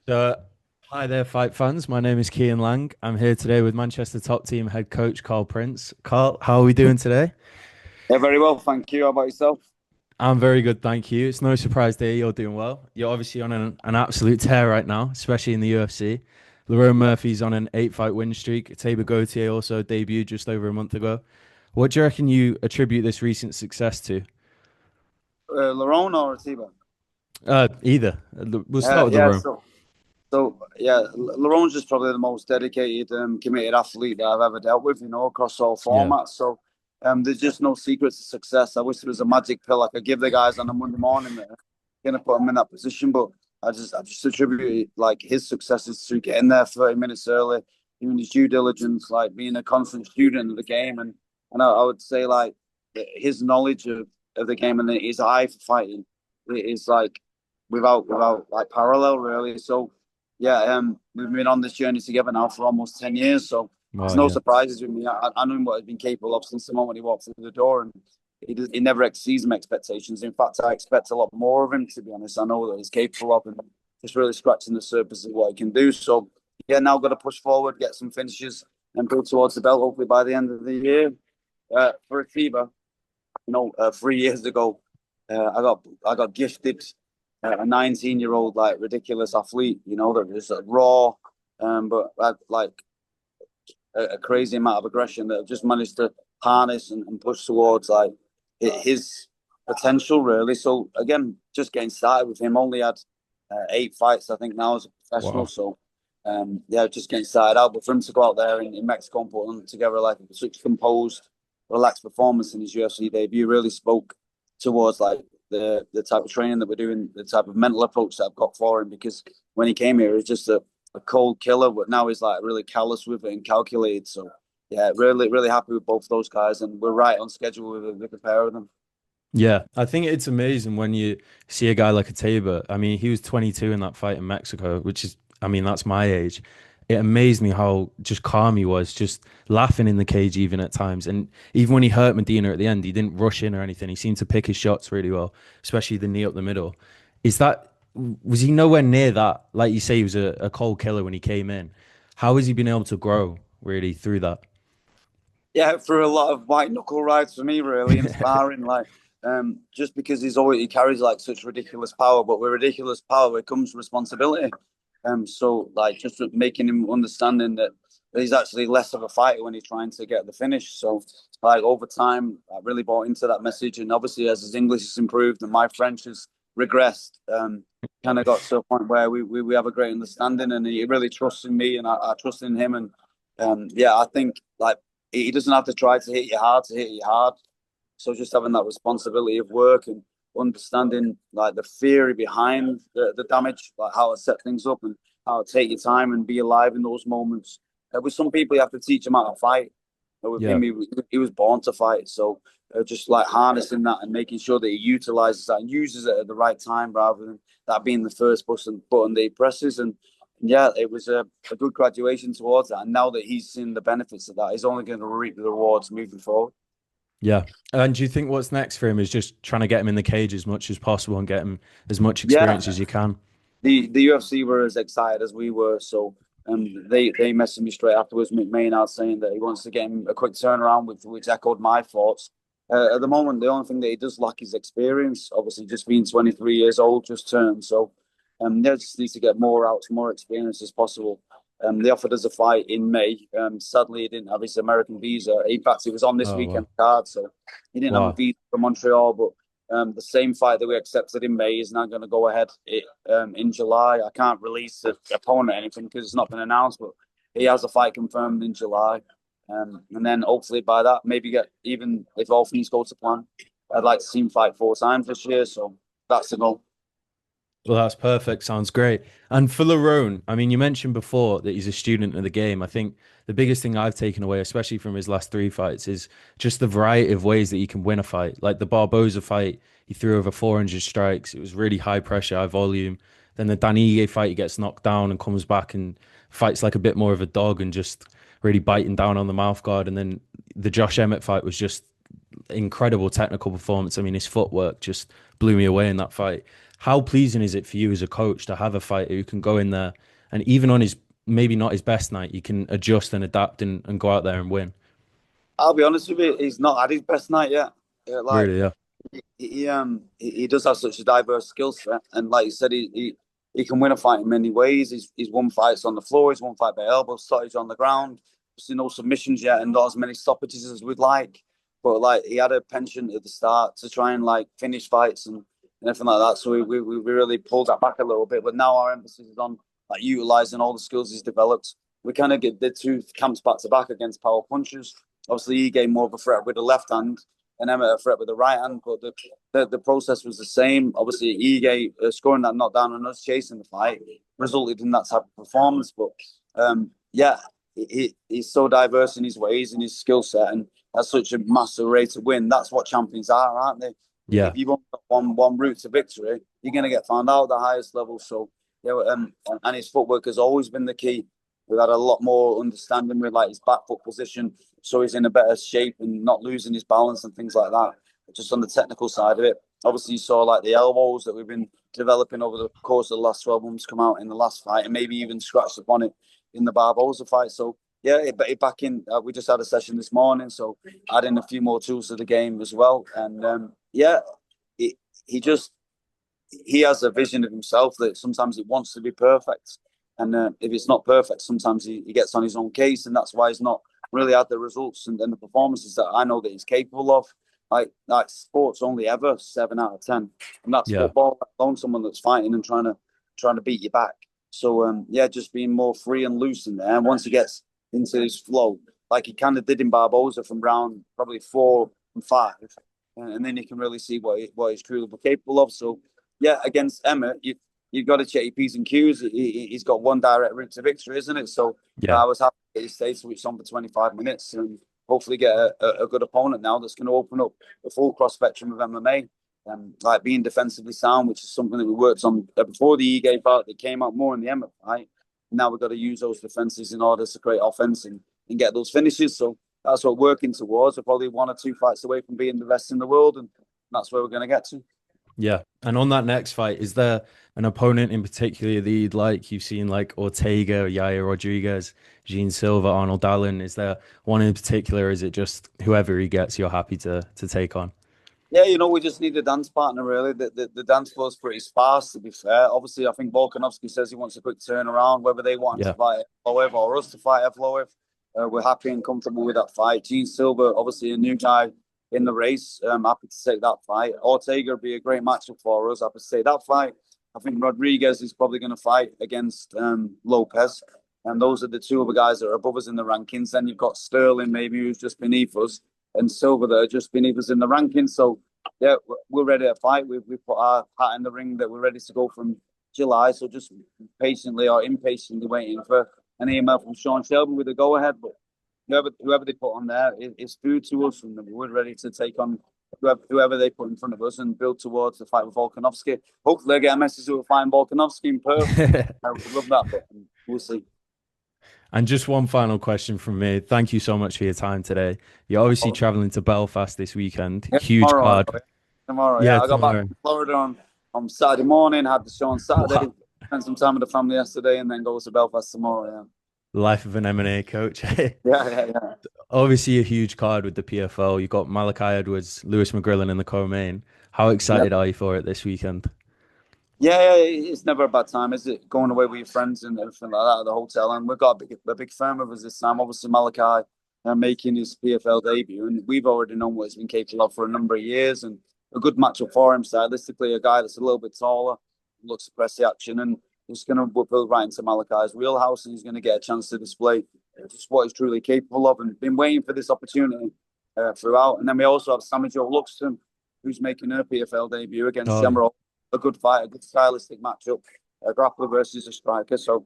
So, hi there, fight fans. My name is Kian Laing. I'm here today with Manchester top team head coach Carl Prince. Carl, how are we doing today? Yeah, very well, thank you. How about yourself? I'm very good, thank you. It's no surprise to hear you're doing well. You're obviously on an absolute tear right now, especially in the UFC. Lerone Yeah. Murphy's on an 8 fight win streak. Tabor Gautier also debuted just over a month ago. What do you reckon you attribute this recent success to? Lerone or Atiba? Either. We'll start with Yeah. Lerone. Lerone's just probably the most dedicated, committed athlete that I've ever dealt with. Across all Yeah. formats. There's just no secrets to success. I wish there was a magic pill I could give the guys on a Monday morning that are gonna put them in that position, but I just attribute like his successes to getting there 30 minutes early, doing his due diligence, like being a constant student of the game, and I would say like his knowledge of the game and his eye for fighting is like without like parallel really. We've been on this journey together now for almost 10 years. So there's Wow, no yeah. surprises with me. I know what he's been capable of since the moment he walked through the door, and he never exceeds my expectations. In fact, I expect a lot more of him, to be honest. I know that he's capable of, and just really scratching the surface of what he can do. So yeah, now got to push forward, get some finishes, and build towards the belt. Hopefully by the end of the year. For a fever, 3 years ago, I got gifted a 19-year-old like ridiculous athlete. That was raw, but had like a crazy amount of aggression that just managed to harness and push towards like his potential really. So again, just getting started with him. Only had 8 fights, I think, now as a professional. Wow. Yeah, just getting started out. But for him to go out there in Mexico and put them together like such composed, relaxed performance in his UFC debut really spoke towards like the type of training that we're doing, the type of mental approach that I've got for him. Because when he came here, it was just a cold killer, but now he's like really callous with it and calculated. So yeah, really happy with both those guys, and we're right on schedule with the pair of them. Yeah, I think it's amazing when you see a guy like a Tabor. I mean, he was 22 in that fight in Mexico, which is, I mean, that's my age. It amazed me how just calm he was, just laughing in the cage even at times. And even when he hurt Medina at the end, he didn't rush in or anything. He seemed to pick his shots really well, especially the knee up the middle. Is that, was he nowhere near that? Like you say, he was a cold killer when he came in. How has he been able to grow really through that? Yeah, for a lot of white knuckle rides for me, really inspiring. Like, just because he carries like such ridiculous power, but with ridiculous power it comes responsibility. So like just making him understanding that he's actually less of a fighter when he's trying to get the finish. So like over time, I really bought into that message, and obviously as his English has improved and my French has regressed, kind of got to a point where we have a great understanding, and he really trusts in me, and I trust in him, and yeah, I think like he doesn't have to try to hit you hard to hit you hard. So just having that responsibility of work and understanding like the theory behind the damage, like how to set things up and how to take your time and be alive in those moments. With some people, you have to teach them how to fight. But with Yeah. him, he was born to fight. So just like harnessing that and making sure that he utilizes that and uses it at the right time rather than that being the first button that he presses. And yeah, it was a good graduation towards that. And now that he's seen the benefits of that, he's only going to reap the rewards moving forward. Yeah. And do you think what's next for him is just trying to get him in the cage as much as possible and get him as much Yeah, experience as you can? the UFC were as excited as we were. So they messaged me straight afterwards, Maynard, saying that he wants to get him a quick turnaround, which echoed my thoughts. At the moment, the only thing that he does lack is experience. Obviously, just being 23 years old, just turned. So they just needs to get more out, more experience as possible. They offered us a fight in May. Sadly, he didn't have his American visa. In fact, he was on this Oh, weekend wow. card, so he didn't have a Wow. visa for Montreal. But the same fight that we accepted in May is now going to go ahead in July. I can't release the opponent or anything because it's not been announced, but he has a fight confirmed in July. And then hopefully by that, maybe get even if all things go to plan, I'd like to see him fight 4 times this year. So that's the goal. Well, that's perfect. Sounds great. And for Lerone, I mean, you mentioned before that he's a student of the game. I think the biggest thing I've taken away, especially from his last 3 fights, is just the variety of ways that he can win a fight. Like the Barboza fight, he threw over 400 strikes. It was really high pressure, high volume. Then the Danige fight, he gets knocked down and comes back and fights like a bit more of a dog and just really biting down on the mouth guard. And then the Josh Emmett fight was just incredible technical performance. I mean, his footwork just blew me away in that fight. how pleasing is it for you as a coach to have a fighter who can go in there and even on his maybe not his best night, he can adjust and adapt and go out there and win? I'll be honest with you, he's not had his best night yet. Like Really, yeah. he does have such a diverse skill set, and like you said, he can win a fight in many ways. He's won fights on the floor, he's won fight by elbow, stoppage on the ground. Obviously, no submissions yet, and not as many stoppages as we'd like. But like he had a penchant at the start to try and like finish fights and everything like that. So we really pulled that back a little bit. But now our emphasis is on like utilizing all the skills he's developed. We kind of get the two camps back to back against power punchers. Obviously, he gave more of a threat with the left hand and Emmett a threat with the right hand, but the process was the same. Obviously, Ige scoring that knockdown and us chasing the fight resulted in that type of performance. But yeah, he's so diverse in his ways and his skill set, and that's such a massive rate to win. That's what champions are, aren't they? Yeah. If you've only got one route to victory, you're going to get found out at the highest level. So yeah, and his footwork has always been the key. We've had a lot more understanding with like his back foot position, so he's in a better shape and not losing his balance and things like that. Just on the technical side of it, obviously you saw like the elbows that we've been developing over the course of the last 12 months come out in the last fight, and maybe even scratched upon it in the Barboza fight. So yeah, back in. We just had a session this morning, so adding a few more tools to the game as well. And yeah, he just he has a vision of himself that sometimes he wants to be perfect. And if it's not perfect, sometimes he gets on his own case, and that's why he's not really had the results and the performances that I know that he's capable of. Like sports only ever 7 out of 10, and that's Yeah. football. Let alone someone that's fighting and trying to beat you back. So yeah, just being more free and loose in there. And once he gets into his flow, like he kind of did in Barboza from round probably 4 and 5, and then you can really see what he's truly capable of. So yeah, against Emmett, you've got to check your P's and Q's. He's got one direct route to victory, isn't it? So Yeah. I was happy that he stayed switched on for 25 minutes and hopefully get a good opponent now that's going to open up the full cross spectrum of MMA. Like being defensively sound, which is something that we worked on before the Ige fight. That came out more in the Emmett fight. Now we've got to use those defenses in order to create offense and get those finishes. So that's what we're working towards. We're probably 1 or 2 fights away from being the best in the world, and that's where we're going to get to. Yeah. And on that next fight, is there an opponent in particular that you'd like? You've seen like Ortega, Yair Rodriguez, Gene Silva, Arnold Allen. Is there one in particular? Or is it just whoever he gets, you're happy to take on? Yeah, we just need a dance partner, really. The dance floor is pretty sparse, to be fair. Obviously, I think Volkanovski says he wants a quick turnaround, whether they want him Yeah. to fight Evloev or us to fight Evloev. We're happy and comfortable with that fight. Gene Silver, obviously a new guy in the race. Happy to take that fight. Ortega would be a great matchup for us. Happy to take that fight. I think Rodriguez is probably going to fight against Lopez. And those are the two other guys that are above us in the rankings. Then you've got Sterling, maybe, who's just beneath us, and Silver that are just beneath us in the rankings. So, yeah, we're ready to fight. We've put our hat in the ring that we're ready to go from July. So just patiently or impatiently waiting for an email from Sean Shelby with a go-ahead. But whoever they put on there is food to us, and we're ready to take on whoever they put in front of us and build towards the fight with Volkanovski. Hopefully, I get a message to find Volkanovski in Perth. I would love that, but we'll see. And just one final question from me. Thank you so much for your time today. You're obviously traveling to Belfast this weekend. Yeah, Huge tomorrow, card. tomorrow. Yeah, Yeah, I got back tomorrow. from Florida on Saturday morning. Had the show on Saturday. Wow. Spent some time with the family yesterday, and then go to Belfast tomorrow. Life of an M&A coach. Yeah. Obviously a huge card with the PFL. You've got Malachi Edwards, Lewis McGrillen in the co-main. How Yeah. excited are you for it this weekend? Yeah, it's never a bad time, is it? Going away with your friends and everything like that at the hotel. And we've got a big fan of us this time. Obviously, Malachi making his PFL debut. And we've already known what he's been capable of for a number of years. And a good matchup for him, stylistically. A guy that's a little bit taller, looks to press the action. And he's going to build right into Malachi's wheelhouse. And he's going to get a chance to display just what he's truly capable of. And been waiting for this opportunity throughout. And then we also have Sammy Jo Luxton, who's making her PFL debut against Oh, yeah. Shamrock. A good fight, a good stylistic matchup, a grappler versus a striker. So,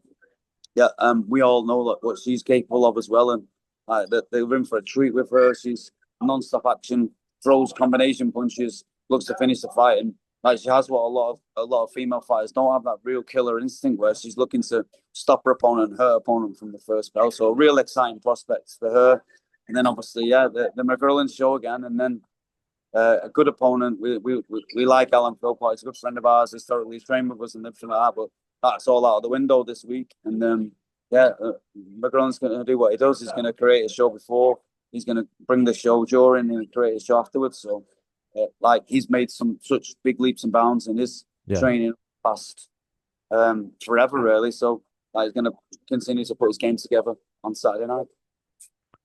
yeah, we all know what she's capable of as well, and that they're in for a treat with her. She's non-stop action, throws combination punches, looks to finish the fight, and like she has what a lot of female fighters don't have, that real killer instinct where she's looking to stop her opponent, her opponent from the first bell. So, real exciting prospects for her. And then obviously, yeah, the McGrillen show again, and then a good opponent. We like Alan Philpott. He's a good friend of ours. Historically, he's trained with us and everything like that. But that's all out of the window this week. And yeah, McGrath's going to do what he does. He's going to create a show before. He's going to bring the show during and create a show afterwards. So, like, he's made some such big leaps and bounds in his Yeah. training past forever, really. So, like, he's going to continue to put his game together on Saturday night.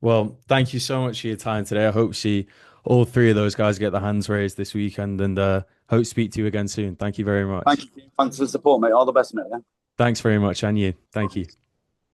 Well, thank you so much for your time today. I hope to see all three of those guys get their hands raised this weekend, and hope to speak to you again soon. Thank you very much. Thank you. Thanks for the support, mate. All the best, mate. Yeah? Thanks very much, and you. Thank you.